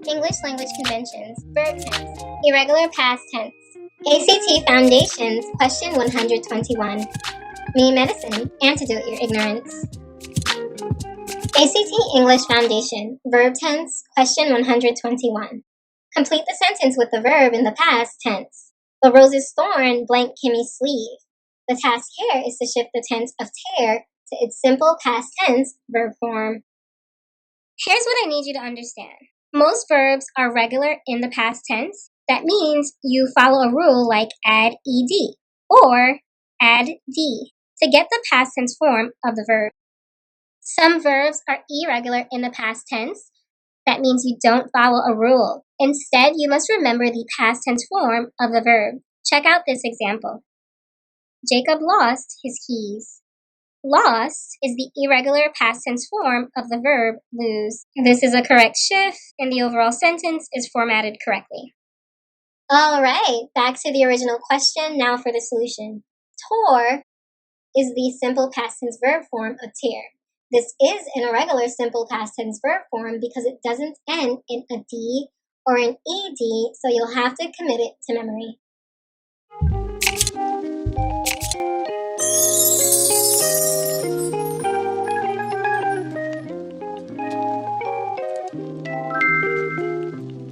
English language conventions, verb tense, irregular past tense. ACT Foundations, question 121. Me Medicine, Antidote Your Ignorance. ACT English Foundation, verb tense, question 121. Complete the sentence with the verb in the past tense. The rose's thorn blank Kimmy's sleeve. The task here is to shift the tense of tear to its simple past tense verb form. Here's what I need you to understand. Most verbs are regular in the past tense. That means you follow a rule like add ed or add d to get the past tense form of the verb. Some verbs are irregular in the past tense. That means you don't follow a rule. Instead, you must remember the past tense form of the verb. Check out this example. Jacob lost his keys. Lost is the irregular past tense form of the verb lose. This is a correct shift, and the overall sentence is formatted correctly. All right, back to the original question, now for the solution. Tore is the simple past tense verb form of tear. This is an irregular simple past tense verb form because it doesn't end in a D or an ED, so you'll have to commit it to memory.